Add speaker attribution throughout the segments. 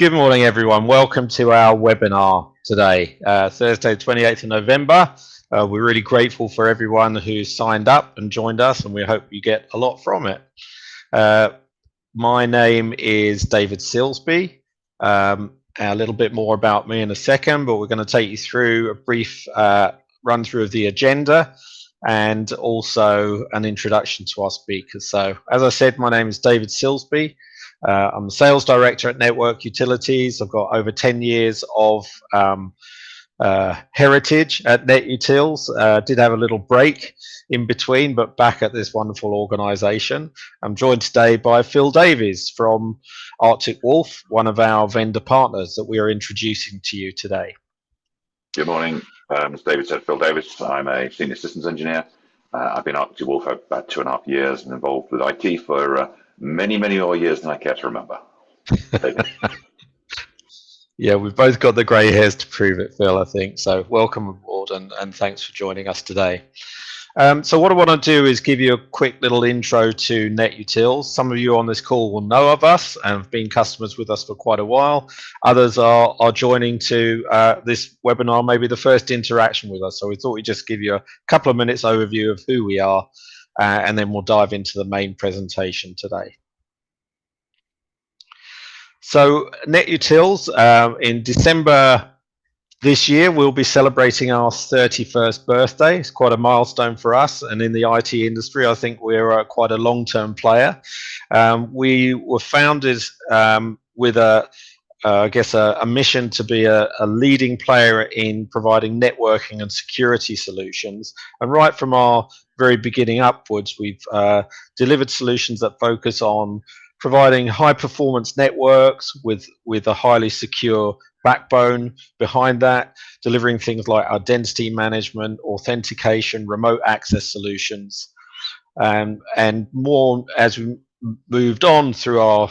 Speaker 1: Good morning, everyone. Welcome to our webinar today, Thursday, 28th of November. We're really grateful for everyone who signed up and joined us, and we hope you get a lot from it. My name is David Silsby. A little bit more about me in a second, but we're going to take you through a brief run through of the agenda and also an introduction to our speakers. So, as I said, my name is David Silsby. I'm the sales director at Network Utilities. I've got over 10 years of heritage at NetUtils. Did have a little break in between, but back at this wonderful organisation. I'm joined today by Phil Davies from Arctic Wolf, one of our vendor partners that we are introducing to you today.
Speaker 2: Good morning. As David said, Phil Davies. I'm a senior systems engineer. I've been at Arctic Wolf for about 2.5 years and involved with IT for many more years than I care to remember.
Speaker 1: Yeah, we've both got the grey hairs to prove it, Phil, I think. So welcome aboard and thanks for joining us today. So what I want to do is give you a quick little intro to NetUtils. Some of you on this call will know of us and have been customers with us for quite a while. Others are joining to this webinar, maybe the first interaction with us. So we thought we'd just give you a couple of minutes overview of who we are, and then we'll dive into the main presentation today. So NetUtils, in December this year, we'll be celebrating our 31st birthday. It's quite a milestone for us, and in the IT industry, I think we're quite a long-term player. We were founded with a mission to be a leading player in providing networking and security solutions. And right from our very beginning upwards, we've delivered solutions that focus on providing high-performance networks with a highly secure backbone behind that, delivering things like identity management, authentication, remote access solutions, and more as we moved on through our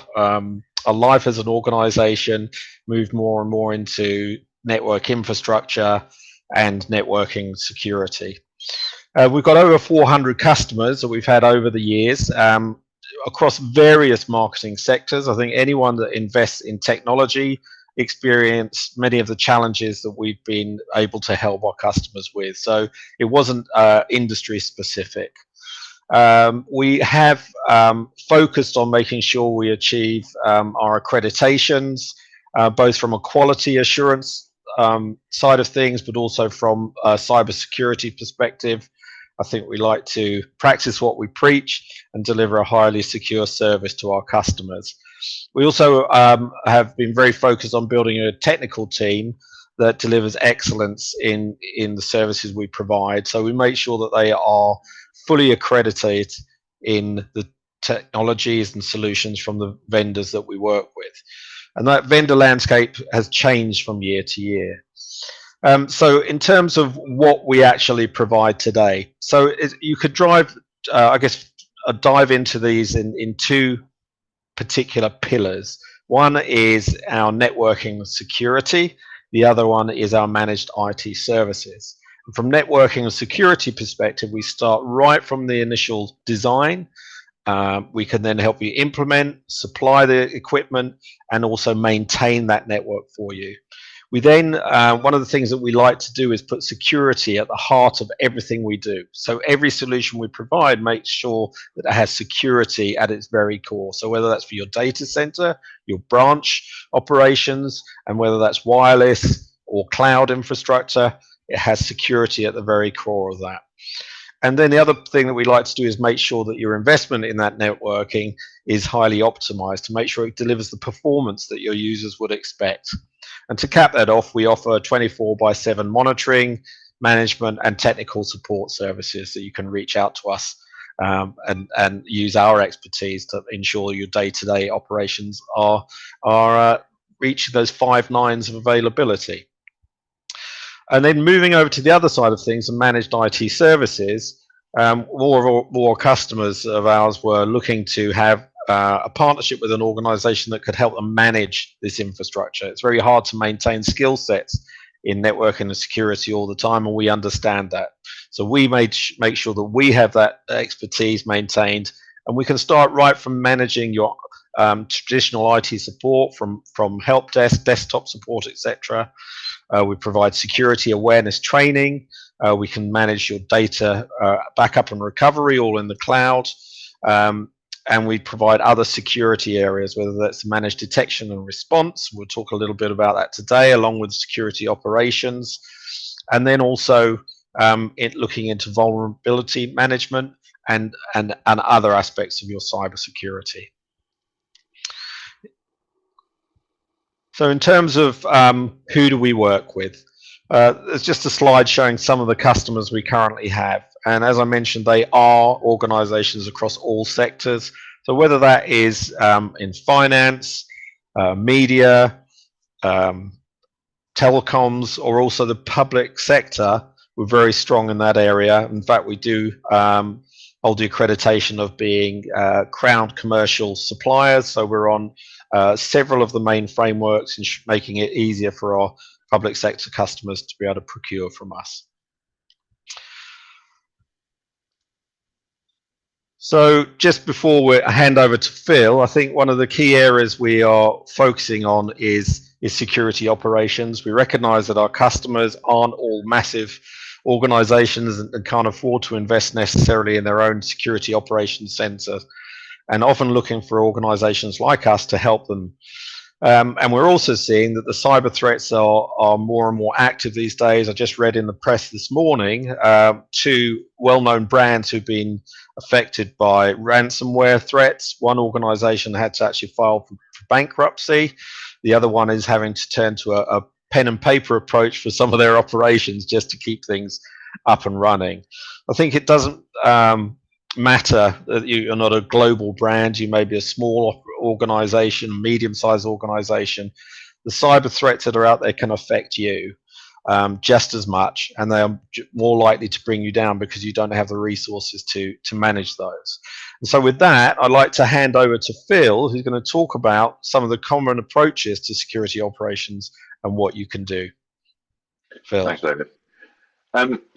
Speaker 1: life as an organization, moved more and more into network infrastructure and networking security. We've got over 400 customers that we've had over the years, across various marketing sectors. I think anyone that invests in technology experience many of the challenges that we've been able to help our customers with. So it wasn't industry specific. We have focused on making sure we achieve our accreditations, both from a quality assurance side of things, but also from a cybersecurity perspective. I think we like to practice what we preach and deliver a highly secure service to our customers. We also have been very focused on building a technical team that delivers excellence in the services we provide. So we make sure that they are fully accredited in the technologies and solutions from the vendors that we work with. And that vendor landscape has changed from year to year. So in terms of what we actually provide today, so you could dive into these in two particular pillars. One is our networking and security. The other one is our managed IT services. And from networking and security perspective, we start right from the initial design. We can then help you implement, supply the equipment, and also maintain that network for you. We then, one of the things that we like to do is put security at the heart of everything we do. So every solution we provide makes sure that it has security at its very core. So whether that's for your data center, your branch operations, and whether that's wireless or cloud infrastructure, it has security at the very core of that. And then the other thing that we like to do is make sure that your investment in that networking is highly optimized to make sure it delivers the performance that your users would expect. And to cap that off, we offer 24/7 monitoring, management, and technical support services that you can reach out to us and use our expertise to ensure your day-to-day operations are reaching those 5 nines of availability. And then moving over to the other side of things and managed IT services, more customers of ours were looking to have a partnership with an organization that could help them manage this infrastructure. It's very hard to maintain skill sets in networking and security all the time, and we understand that. So we make sure that we have that expertise maintained, and we can start right from managing your traditional IT support from help desk, desktop support, etc. We provide security awareness training. We can manage your data backup and recovery all in the cloud. And we provide other security areas, whether that's managed detection and response. We'll talk a little bit about that today, along with security operations. And then also looking into vulnerability management and other aspects of your cybersecurity. So in terms of who do we work with, there's just a slide showing some of the customers we currently have. And as I mentioned, they are organizations across all sectors. So whether that is in finance, media, telecoms, or also the public sector, we're very strong in that area. In fact, we do hold the accreditation of being crowned commercial suppliers. So we're on several of the main frameworks, and making it easier for our public sector customers to be able to procure from us. So just before we hand over to Phil, I think one of the key areas we are focusing on is security operations. We recognize that our customers aren't all massive organizations and can't afford to invest necessarily in their own security operations center, and often looking for organizations like us to help them. And we're also seeing that the cyber threats are more and more active these days. I just read in the press this morning two well-known brands who've been affected by ransomware threats. One organization had to actually file for bankruptcy. The other one is having to turn to a pen and paper approach for some of their operations just to keep things up and running. I think it doesn't matter that you're not a global brand. You may be a small organization, medium-sized organization. The cyber threats that are out there can affect you just as much, and they are more likely to bring you down because you don't have the resources to manage those. And so with that, I'd like to hand over to Phil, who's going to talk about some of the common approaches to security operations and what you can do. Phil.
Speaker 2: Thanks, David.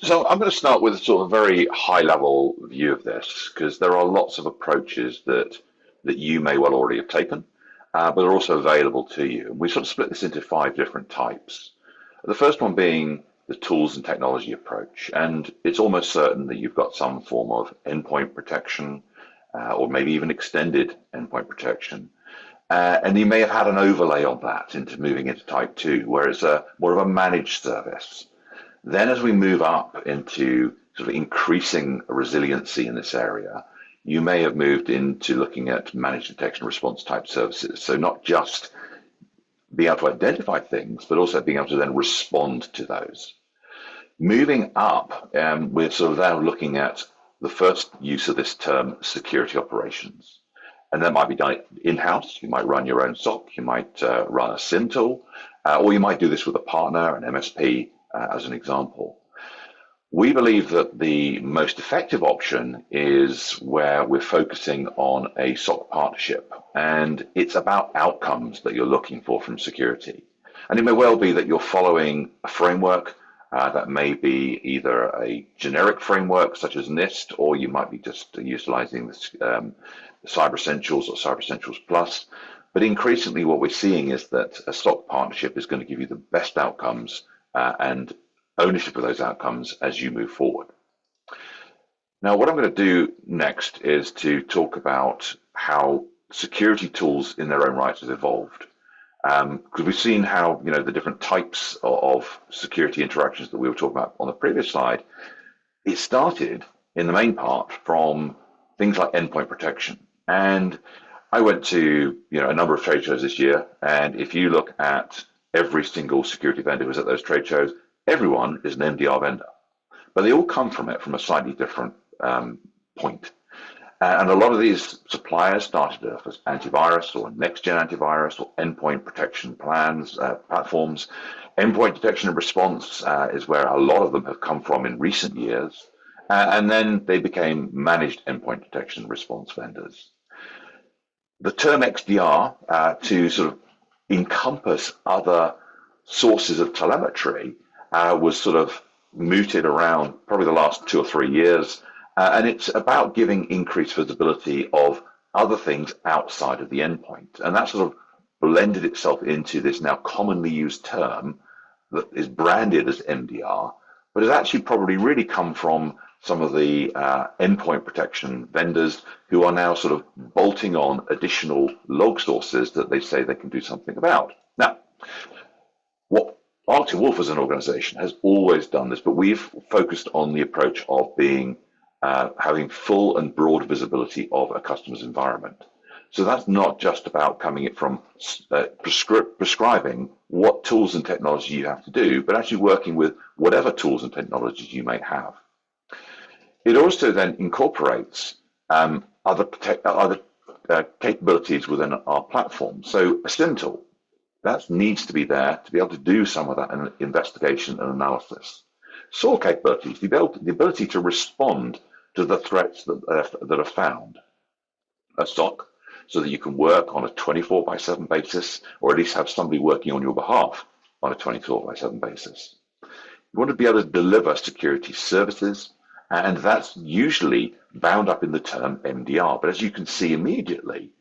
Speaker 2: So I'm going to start with a sort of very high-level view of this, because there are lots of approaches that you may well already have taken, but are also available to you. We sort of split this into 5 different types. The first one being the tools and technology approach, and it's almost certain that you've got some form of endpoint protection, or maybe even extended endpoint protection. And you may have had an overlay on that into moving into type 2, where it's more of a managed service. Then as we move up into sort of increasing resiliency in this area, you may have moved into looking at managed detection response type services. So not just being able to identify things, but also being able to then respond to those. Moving up, we're sort of now looking at the first use of this term, security operations. And that might be done in-house. You might run your own SOC, you might run a SIM tool, or you might do this with a partner, an MSP, as an example. We believe that the most effective option is where we're focusing on a SOC partnership, and it's about outcomes that you're looking for from security. And it may well be that you're following a framework that may be either a generic framework such as NIST, or you might be just utilizing the Cyber Essentials or Cyber Essentials Plus. But increasingly what we're seeing is that a SOC partnership is going to give you the best outcomes and ownership of those outcomes as you move forward. Now, what I'm going to do next is to talk about how security tools in their own right have evolved. Because we've seen how, the different types of security interactions that we were talking about on the previous slide, it started in the main part from things like endpoint protection. And I went to, a number of trade shows this year, and if you look at every single security vendor who was at those trade shows, everyone is an MDR vendor, but they all come from it from a slightly different point. And a lot of these suppliers started off as antivirus or next-gen antivirus or endpoint protection plans, platforms. Endpoint detection and response is where a lot of them have come from in recent years. And then they became managed endpoint detection and response vendors. The term XDR to sort of encompass other sources of telemetry was sort of mooted around probably the last 2 or 3 years. And it's about giving increased visibility of other things outside of the endpoint. And that sort of blended itself into this now commonly used term that is branded as MDR, but has actually probably really come from some of the endpoint protection vendors who are now sort of bolting on additional log sources that they say they can do something about. Now, what Arctic Wolf as an organization has always done this, but we've focused on the approach of being having full and broad visibility of a customer's environment. So that's not just about coming it from prescribing what tools and technology you have to do, but actually working with whatever tools and technologies you may have. It also then incorporates other capabilities within our platform. So a SIM tool, that needs to be there to be able to do some of that investigation and analysis. SOAR capabilities, the ability to respond to the threats that are found. A SOC, so that you can work on a 24/7 basis, or at least have somebody working on your behalf on a 24/7 basis. You want to be able to deliver security services, and that's usually bound up in the term MDR. But as you can see immediately,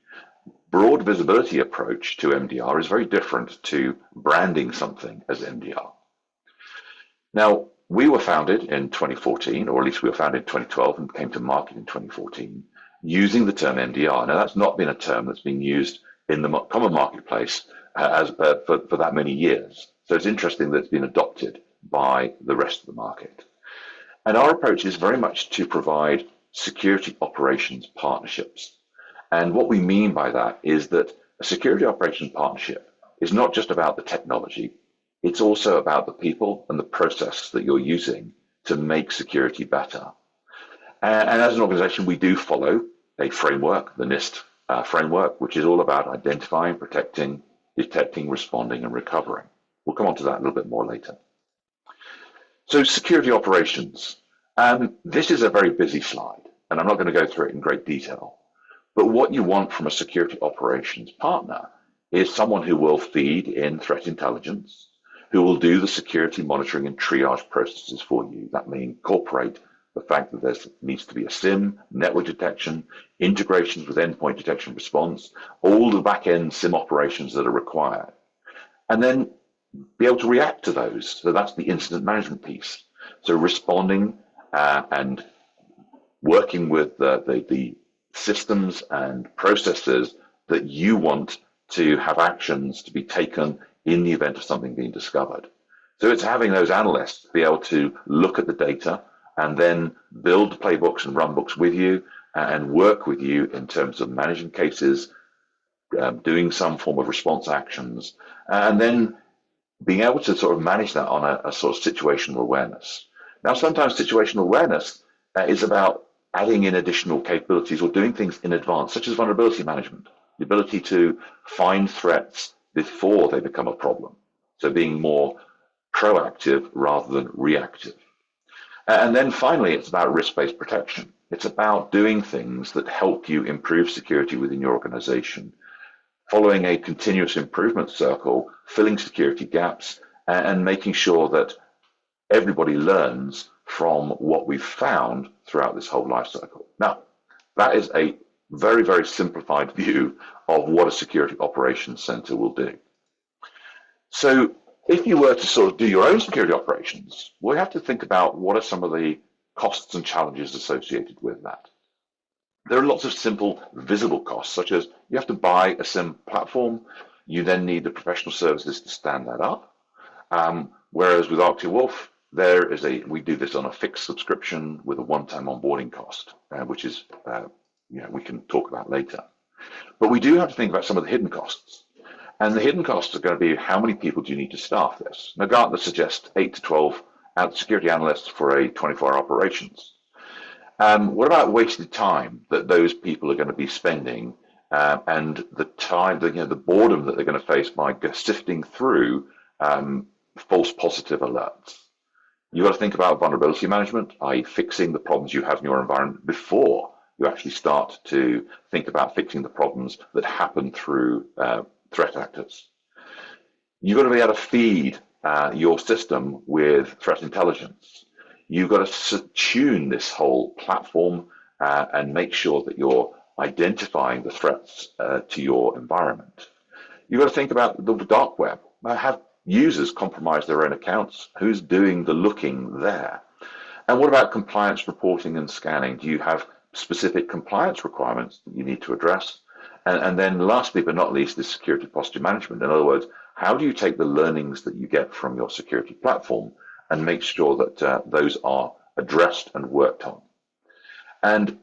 Speaker 2: broad visibility approach to MDR is very different to branding something as MDR. Now, we were founded in 2014, or at least we were founded in 2012 and came to market in 2014, using the term MDR. Now, that's not been a term that's been used in the common marketplace for that many years. So it's interesting that it's been adopted by the rest of the market. And our approach is very much to provide security operations partnerships. And what we mean by that is that a security operations partnership is not just about the technology, it's also about the people and the process that you're using to make security better. And as an organization, we do follow a framework, the NIST framework, which is all about identifying, protecting, detecting, responding, and recovering. We'll come on to that a little bit more later. So security operations. This is a very busy slide, and I'm not going to go through it in great detail. But what you want from a security operations partner is someone who will feed in threat intelligence, who will do the security monitoring and triage processes for you. That may incorporate the fact that there needs to be a SIM, network detection, integrations with endpoint detection response, all the back-end SIM operations that are required. And then be able to react to those. So that's the incident management piece. So responding and working with the systems and processes that you want to have actions to be taken in the event of something being discovered. So it's having those analysts be able to look at the data and then build playbooks and runbooks with you and work with you in terms of managing cases, doing some form of response actions, and then being able to sort of manage that on a sort of situational awareness. Now, sometimes situational awareness is about adding in additional capabilities or doing things in advance, such as vulnerability management, the ability to find threats before they become a problem. So being more proactive rather than reactive. And then finally, it's about risk-based protection. It's about doing things that help you improve security within your organization, following a continuous improvement circle, filling security gaps, and making sure that everybody learns from what we've found throughout this whole life cycle. Now, that is a very, very simplified view of what a security operations center will do. So if you were to sort of do your own security operations, we have to think about what are some of the costs and challenges associated with that. There are lots of simple, visible costs, such as you have to buy a SIM platform. You then need the professional services to stand that up. Whereas with Arctic Wolf, we do this on a fixed subscription with a one-time onboarding cost, which is, we can talk about later. But we do have to think about some of the hidden costs. And the hidden costs are going to be how many people do you need to staff this? Now, Gartner suggests 8 to 12 security analysts for a 24-hour operations. What about wasted time that those people are going to be spending and the time, the boredom that they're going to face by sifting through false positive alerts? You've got to think about vulnerability management, i.e. fixing the problems you have in your environment before you actually start to think about fixing the problems that happen through threat actors. You've got to be able to feed your system with threat intelligence. You've got to tune this whole platform and make sure that you're identifying the threats to your environment. You've got to think about the dark web. Have users compromise their own accounts? Who's doing the looking there? And what about compliance reporting and scanning? Do you have specific compliance requirements that you need to address? And then lastly, but not least, is security posture management. In other words, how do you take the learnings that you get from your security platform and make sure that those are addressed and worked on? And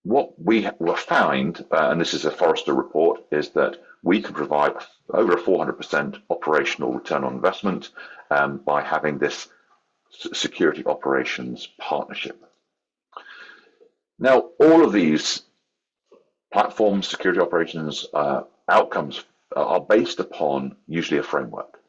Speaker 2: what we found, and this is a Forrester report, is that we can provide over a 400% operational return on investment by having this security operations partnership. Now, all of these platforms, security operations outcomes are based upon usually a framework.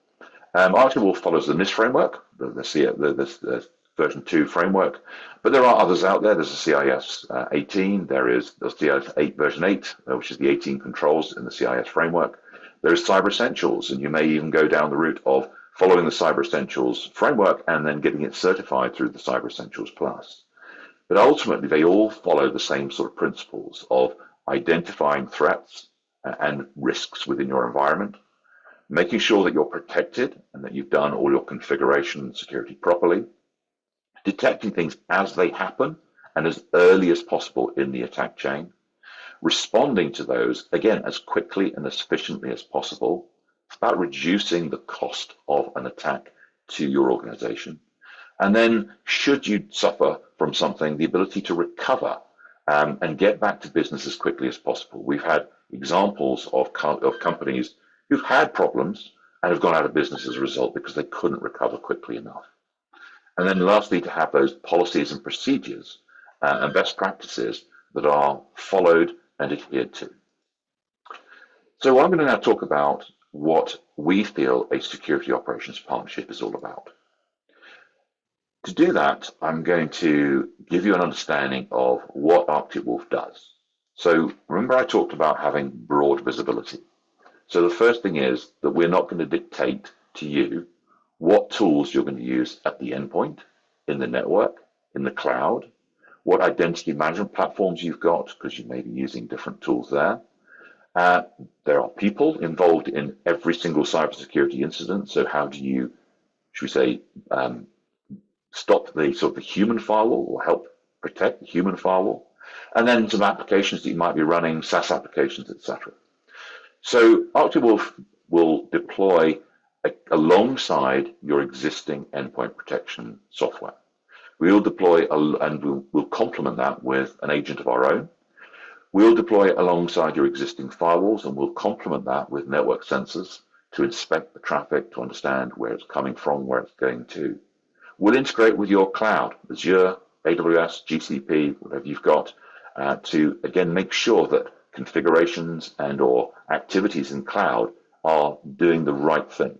Speaker 2: Arctic Wolf follows the NIST framework, the version 2 framework, but there are others out there. There's a CIS 18, there is the CIS 8 version 8, which is the 18 controls in the CIS framework. There's Cyber Essentials, and you may even go down the route of following the Cyber Essentials framework and then getting it certified through the Cyber Essentials Plus. But ultimately, they all follow the same sort of principles of identifying threats and risks within your environment, making sure that you're protected and that you've done all your configuration and security properly, detecting things as they happen and as early as possible in the attack chain, responding to those, again, as quickly and as efficiently as possible. It's about reducing the cost of an attack to your organization. And then, should you suffer from something, the ability to recover and get back to business as quickly as possible. We've had examples of companies who've had problems and have gone out of business as a result because they couldn't recover quickly enough. And then lastly, to have those policies and procedures and best practices that are followed and adhered to. So I'm going to now talk about what we feel a security operations partnership is all about. To do that, I'm going to give you an understanding of what Arctic Wolf does. So remember I talked about having broad visibility. So the first thing is that we're not going to dictate to you what tools you're going to use at the endpoint, in the network, in the cloud, what identity management platforms you've got, because you may be using different tools there. There are people involved in every single cybersecurity incident. So how do you, should we say, stop the sort of the human firewall or help protect the human firewall? And then some applications that you might be running, SaaS applications, etc. So Arctic Wolf will deploy alongside your existing endpoint protection software. We'll deploy and we'll complement that with an agent of our own. We'll deploy alongside your existing firewalls, and we'll complement that with network sensors to inspect the traffic, to understand where it's coming from, where it's going to. We'll integrate with your cloud, Azure, AWS, GCP, whatever you've got, to again make sure that configurations and or activities in cloud are doing the right thing.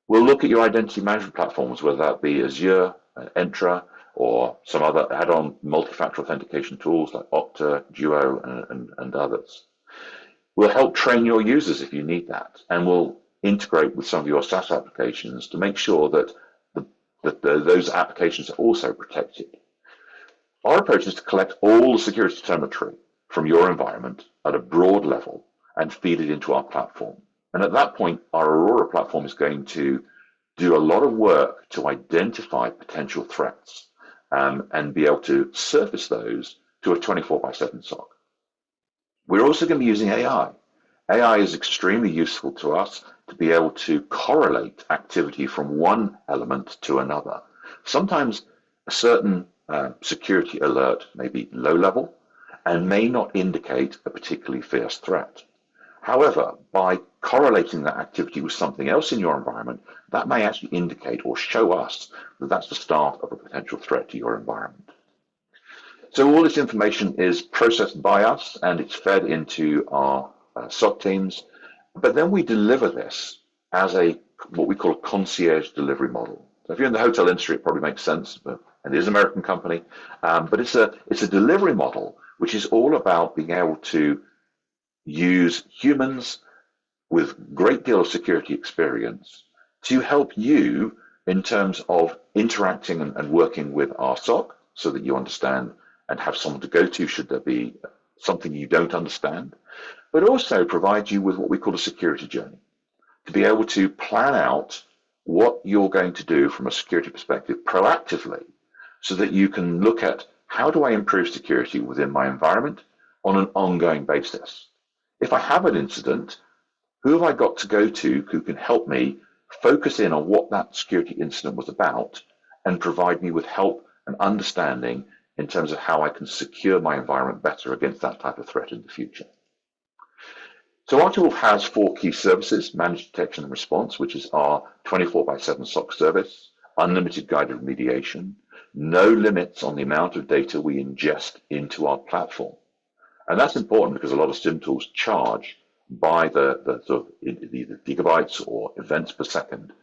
Speaker 2: We'll look at your identity management platforms, whether that be Azure, Entra, or some other add-on multi-factor authentication tools like Okta, Duo, and others. We'll help train your users if you need that, and we'll integrate with some of your SaaS applications to make sure that those applications are also protected. Our approach is to collect all the security telemetry from your environment at a broad level and feed it into our platform. And at that point, our Aurora platform is going to do a lot of work to identify potential threats and be able to surface those to a 24/7 SOC. We're also going to be using AI. AI is extremely useful to us to be able to correlate activity from one element to another. Sometimes a certain security alert may be low level and may not indicate a particularly fierce threat. However, by correlating that activity with something else in your environment, that may actually indicate or show us that that's the start of a potential threat to your environment. So all this information is processed by us and it's fed into our SOC teams, but then we deliver this as what we call a concierge delivery model. So if you're in the hotel industry, it probably makes sense, and it is an American company, but it's a delivery model which is all about being able to use humans with great deal of security experience to help you in terms of interacting and working with our SOC so that you understand and have someone to go to should there be something you don't understand, but also provide you with what we call a security journey, to be able to plan out what you're going to do from a security perspective proactively, so that you can look at how do I improve security within my environment on an ongoing basis. If I have an incident, who have I got to go to who can help me focus in on what that security incident was about and provide me with help and understanding in terms of how I can secure my environment better against that type of threat in the future. So RTWolf has 4 key services: managed detection and response, which is our 24/7 SOC service, unlimited guided remediation, no limits on the amount of data we ingest into our platform. And that's important because a lot of SIM tools charge by the sort of either gigabytes or events per second.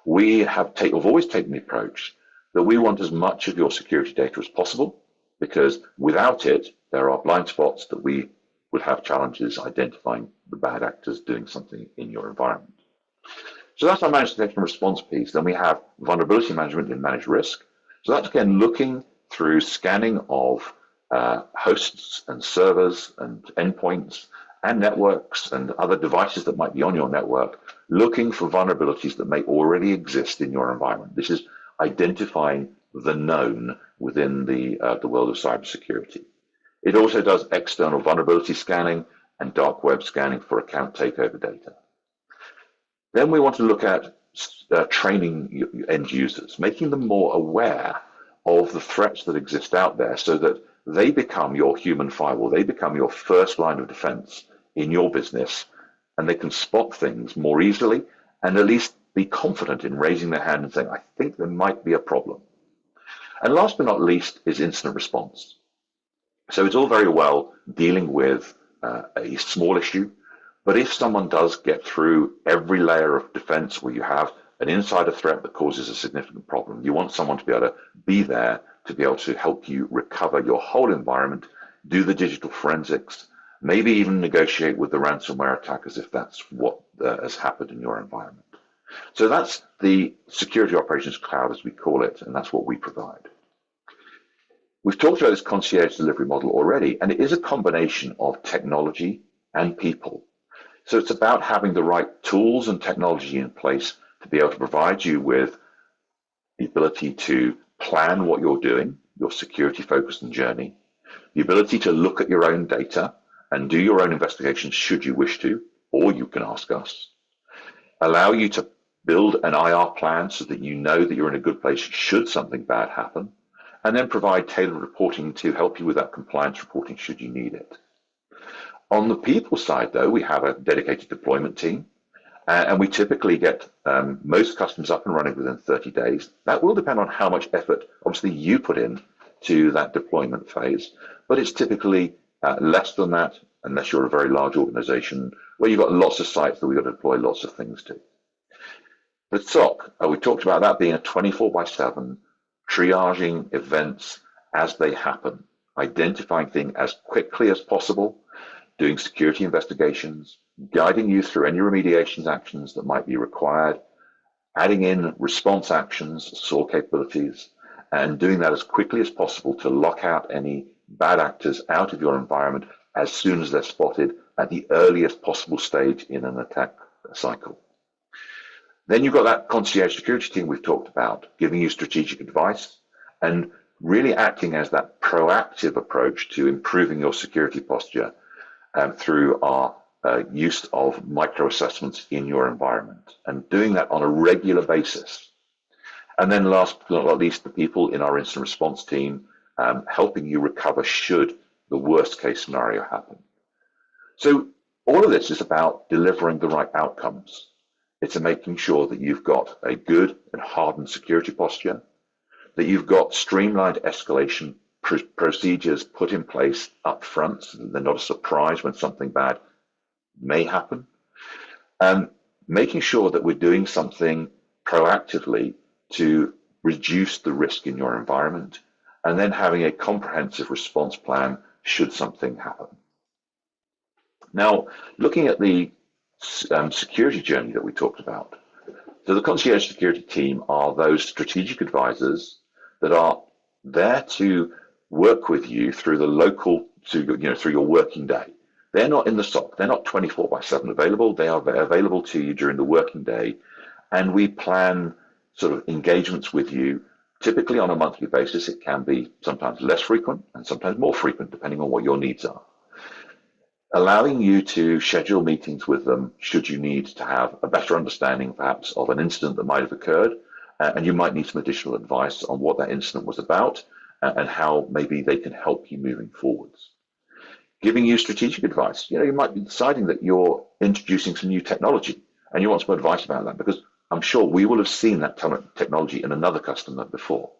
Speaker 2: We've always taken the approach that we want as much of your security data as possible, because without it, there are blind spots that we would have challenges identifying the bad actors doing something in your environment. So that's our managed detection and response piece. Then we have vulnerability management and managed risk. So that's again looking through scanning of hosts and servers and endpoints and networks and other devices that might be on your network, looking for vulnerabilities that may already exist in your environment. This is identifying the known within the world of cybersecurity. It also does external vulnerability scanning and dark web scanning for account takeover data. Then we want to look at training end users, making them more aware of the threats that exist out there so that they become your human firewall. They become your first line of defense in your business, and they can spot things more easily and at least be confident in raising their hand and saying, I think there might be a problem. And last but not least is incident response. So it's all very well dealing with a small issue, but if someone does get through every layer of defense where you have an insider threat that causes a significant problem, you want someone to be able to be there to be able to help you recover your whole environment, do the digital forensics, maybe even negotiate with the ransomware attackers if that's what has happened in your environment. So that's the Security Operations Cloud, as we call it, and that's what we provide. We've talked about this concierge delivery model already, and it is a combination of technology and people. So it's about having the right tools and technology in place to be able to provide you with the ability to plan what you're doing, your security focus and journey, the ability to look at your own data and do your own investigations should you wish to, or you can ask us, allow you to build an IR plan so that you know that you're in a good place should something bad happen, and then provide tailored reporting to help you with that compliance reporting should you need it. On the people side, though, we have a dedicated deployment team, and we typically get most customers up and running within 30 days. That will depend on how much effort, obviously, you put in to that deployment phase, but it's typically less than that, unless you're a very large organization where you've got lots of sites that we've got to deploy lots of things to. The SOC, we talked about that being a 24/7 triaging events as they happen, identifying things as quickly as possible, doing security investigations, guiding you through any remediation actions that might be required, adding in response actions, SOAR capabilities, and doing that as quickly as possible to lock out any bad actors out of your environment as soon as they're spotted at the earliest possible stage in an attack cycle. Then you've got that concierge security team we've talked about, giving you strategic advice and really acting as that proactive approach to improving your security posture through our use of micro assessments in your environment and doing that on a regular basis. And then last but not least, the people in our incident response team helping you recover should the worst case scenario happen. So all of this is about delivering the right outcomes. It's making sure that you've got a good and hardened security posture, that you've got streamlined escalation procedures put in place up front so that they're not a surprise when something bad may happen, making sure that we're doing something proactively to reduce the risk in your environment, and then having a comprehensive response plan should something happen. Now, looking at the security journey that we talked about. So the concierge security team are those strategic advisors that are there to work with you through the local through your working day. They're not in the SOC. They're not 24/7 available. They are available to you during the working day, and we plan sort of engagements with you typically on a monthly basis. It can be sometimes less frequent and sometimes more frequent, depending on what your needs are. Allowing you to schedule meetings with them should you need to have a better understanding, perhaps, of an incident that might have occurred, and you might need some additional advice on what that incident was about and how maybe they can help you moving forwards. Giving you strategic advice. You might be deciding that you're introducing some new technology and you want some advice about that, because I'm sure we will have seen that technology in another customer before.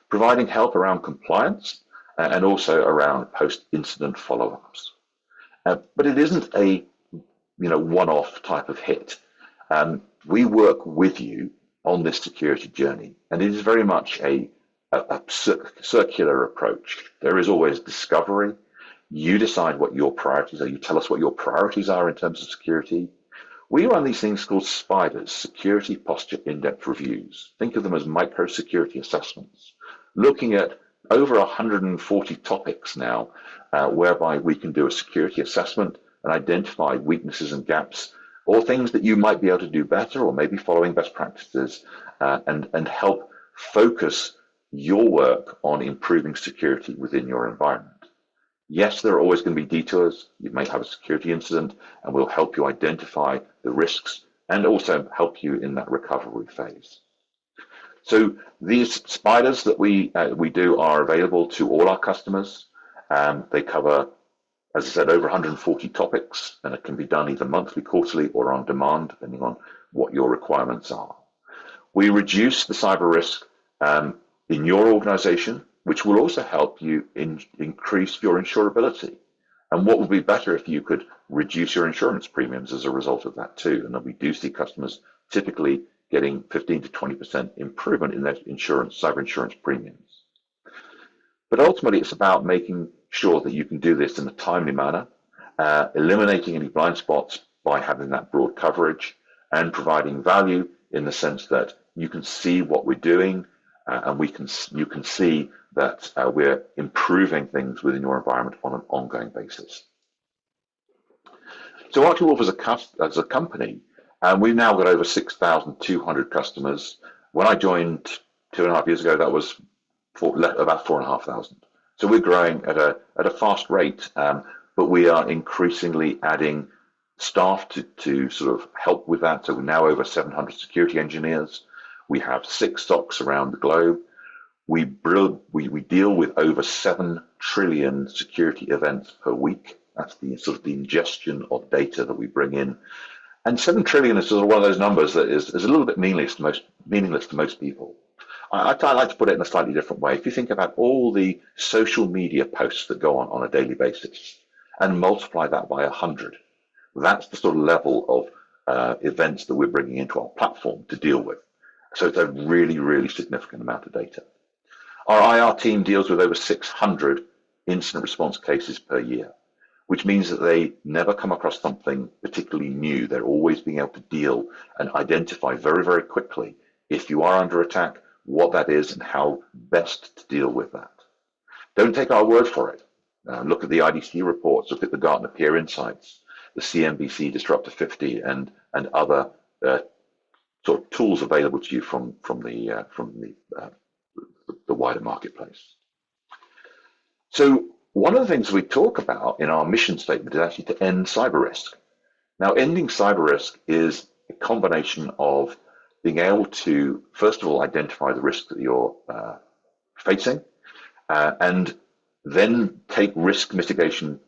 Speaker 2: Providing help around compliance and also around post-incident follow-ups. But it isn't a one-off type of hit. We work with you on this security journey, and it is very much a circular approach. There is always discovery. You decide what your priorities are. You tell us what your priorities are in terms of security. We run these things called SPIDERs, Security Posture In-Depth Reviews. Think of them as micro-security assessments, looking at over 140 topics now, whereby we can do a security assessment and identify weaknesses and gaps, or things that you might be able to do better, or maybe following best practices, and help focus your work on improving security within your environment. Yes, there are always going to be detours. You may have a security incident, and we'll help you identify the risks and also help you in that recovery phase. So these SPIDERs that we do are available to all our customers. They cover, as I said, over 140 topics, and it can be done either monthly, quarterly, or on demand, depending on what your requirements are. We reduce the cyber risk in your organization, which will also help you increase your insurability. And what would be better if you could reduce your insurance premiums as a result of that too? And then we do see customers typically getting 15 to 20% improvement in their cyber insurance premiums. But ultimately, it's about making sure that you can do this in a timely manner, eliminating any blind spots by having that broad coverage, and providing value in the sense that you can see what we're doing, and you can see that we're improving things within your environment on an ongoing basis. So Archie Wolf as a company, we've now got over 6,200 customers. When I joined 2.5 years ago, that was about 4,500. So we're growing at a fast rate, but we are increasingly adding staff to sort of help with that. So we're now over 700 security engineers. We have 6 SOCs around the globe. We deal with over 7 trillion security events per week. That's the sort of the ingestion of data that we bring in. And 7 trillion is sort of one of those numbers that is a little bit meaningless to most people. I like to put it in a slightly different way. If you think about all the social media posts that go on a daily basis and multiply that by 100, that's the sort of level of events that we're bringing into our platform to deal with. So it's a really, really significant amount of data. Our IR team deals with over 600 incident response cases per year, which means that they never come across something particularly new. They're always being able to deal and identify very, very quickly if you are under attack, what that is, and how best to deal with that. Don't take our word for it. Look at the IDC reports, look at the Gartner Peer Insights, the CNBC Disruptor 50, and other sort of tools available to you from the wider marketplace. So one of the things we talk about in our mission statement is actually to end cyber risk. Now, ending cyber risk is a combination of being able to, first of all, identify the risk that you're facing, and then take risk mitigation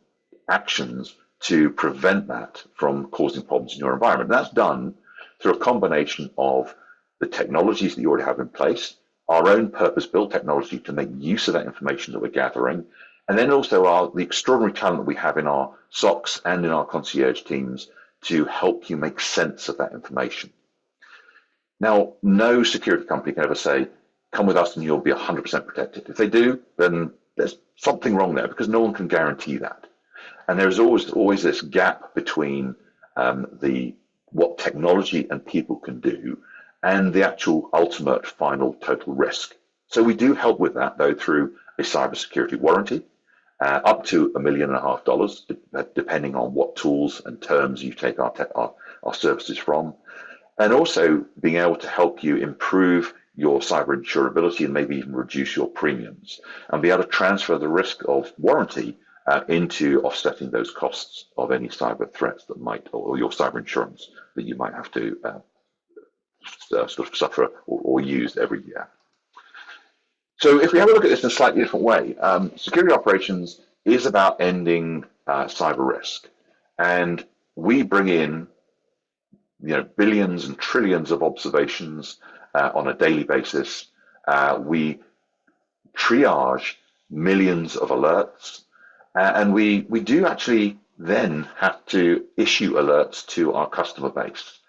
Speaker 2: actions to prevent that from causing problems in your environment. And that's done through a combination of the technologies that you already have in place, our own purpose-built technology to make use of that information that we're gathering, and then also the extraordinary talent that we have in our SOCs and in our concierge teams to help you make sense of that information. Now, no security company can ever say, come with us and you'll be 100% protected. If they do, then there's something wrong there, because no one can guarantee that. And there's always this gap between what technology and people can do and the actual ultimate final total risk. So we do help with that, though, through a cybersecurity warranty, up to $1.5 million, depending on what tools and terms you take our services from. And also being able to help you improve your cyber insurability and maybe even reduce your premiums and be able to transfer the risk of warranty into offsetting those costs of any cyber threats that might, or your cyber insurance that you might have to sort of suffer or use every year. So if we have a look at this in a slightly different way, security operations is about ending cyber risk. And we bring in billions and trillions of observations on a daily basis. We triage millions of alerts, and we do actually then have to issue alerts to our customer base.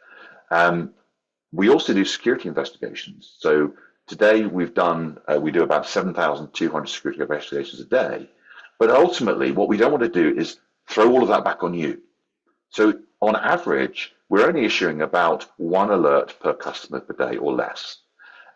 Speaker 2: We also do security investigations. So today we do about 7,200 security investigations a day. But ultimately, what we don't want to do is throw all of that back on you. So on average, we're only issuing about 1 alert per customer per day or less.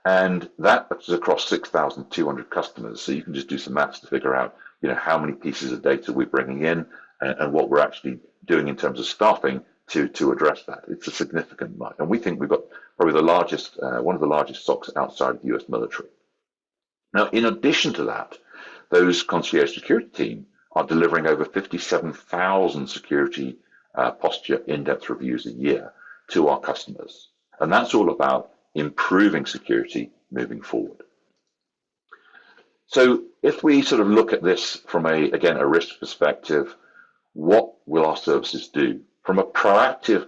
Speaker 2: And that is across 6,200 customers. So you can just do some maths to figure out, how many pieces of data we're bringing in and what we're actually doing in terms of staffing to address that. It's a significant amount. And we think we've got probably one of the largest SOCs outside of the US military. Now, in addition to that, those concierge security team are delivering over 57,000 security posture in-depth reviews a year to our customers. And that's all about improving security moving forward. So if we sort of look at this from a risk perspective, what will our services do? From a proactive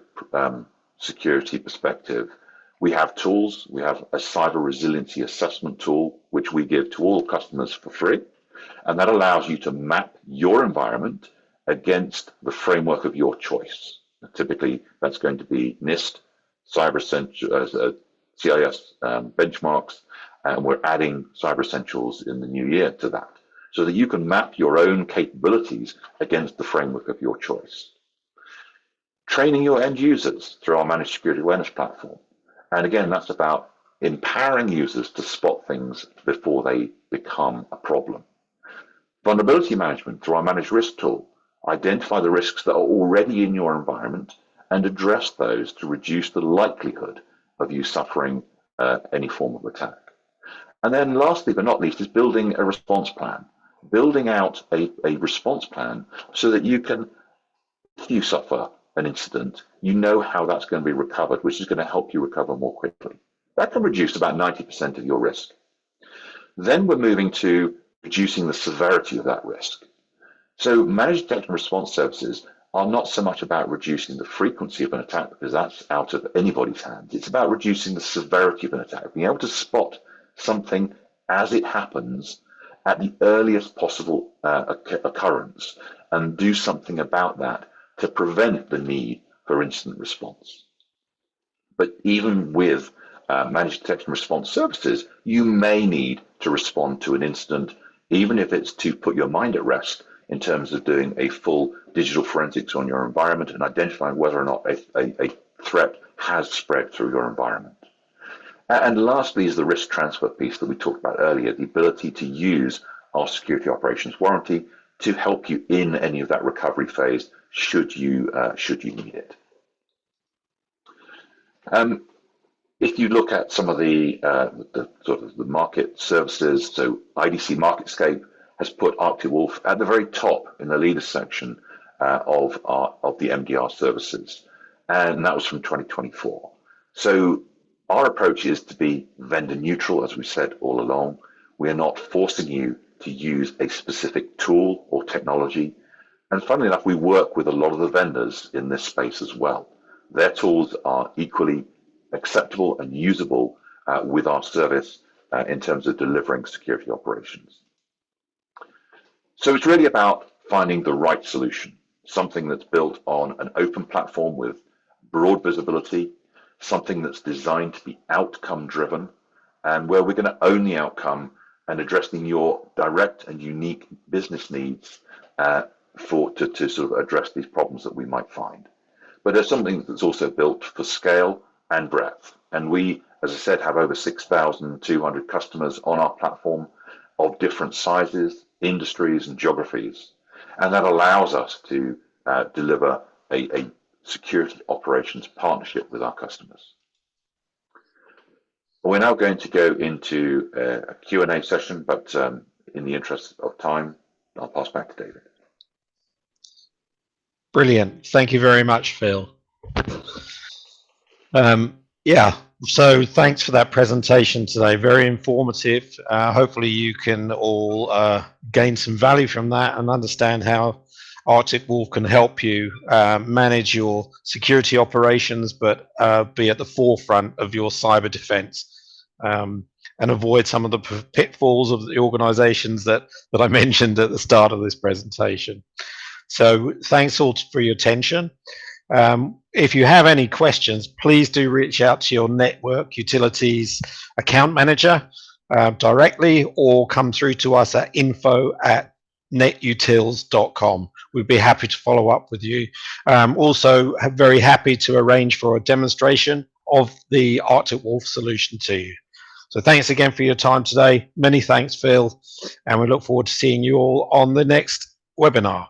Speaker 2: security perspective, we have tools. We have a cyber resiliency assessment tool, which we give to all customers for free. And that allows you to map your environment against the framework of your choice. Typically, that's going to be NIST, CIS benchmarks, and we're adding Cyber Essentials in the new year to that, so that you can map your own capabilities against the framework of your choice. Training your end users through our Managed Security Awareness platform. And again, that's about empowering users to spot things before they become a problem. Vulnerability management through our Managed Risk tool. Identify the risks that are already in your environment and address those to reduce the likelihood of you suffering any form of attack. And then lastly, but not least, is building a response plan. Building out a response plan so that you can, if you suffer an incident, you know how that's going to be recovered, which is going to help you recover more quickly. That can reduce about 90% of your risk. Then we're moving to reducing the severity of that risk. So managed detection and response services are not so much about reducing the frequency of an attack, because that's out of anybody's hands. It's about reducing the severity of an attack, being able to spot something as it happens at the earliest possible occurrence and do something about that to prevent the need for incident response. But even with managed detection and response services, you may need to respond to an incident, even if it's to put your mind at rest in terms of doing a full digital forensics on your environment and identifying whether or not a threat has spread through your environment. And lastly is the risk transfer piece that we talked about earlier, the ability to use our security operations warranty to help you in any of that recovery phase should you need it. If you look at some of the sort of the market services, so IDC MarketScape has put Arctic Wolf at the very top in the leaders section of the MDR services, and that was from 2024. So our approach is to be vendor neutral, as we said all along. We are not forcing you to use a specific tool or technology. And funnily enough, we work with a lot of the vendors in this space as well. Their tools are equally acceptable and usable with our service in terms of delivering security operations. So it's really about finding the right solution, something that's built on an open platform with broad visibility, something that's designed to be outcome driven, and where we're going to own the outcome and addressing your direct and unique business needs to sort of address these problems that we might find. But there's something that's also built for scale and breadth. And we, as I said, have over 6,200 customers on our platform of different sizes, industries, and geographies. And that allows us to deliver a security operations partnership with our customers. We're now going to go into a Q&A session, but in the interest of time, I'll pass back to David.
Speaker 1: Brilliant. Thank you very much, Phil. Yeah, so thanks for that presentation today. Very informative. Hopefully you can all gain some value from that and understand how Arctic Wolf can help you manage your security operations, but be at the forefront of your cyber defense, and avoid some of the pitfalls of the organizations that I mentioned at the start of this presentation. So thanks all for your attention. If you have any questions, please do reach out to your network utilities account manager directly, or come through to us at info@netutils.com. We'd be happy to follow up with you. Also, very happy to arrange for a demonstration of the Arctic Wolf solution to you. So thanks again for your time today. Many thanks, Phil, and we look forward to seeing you all on the next webinar.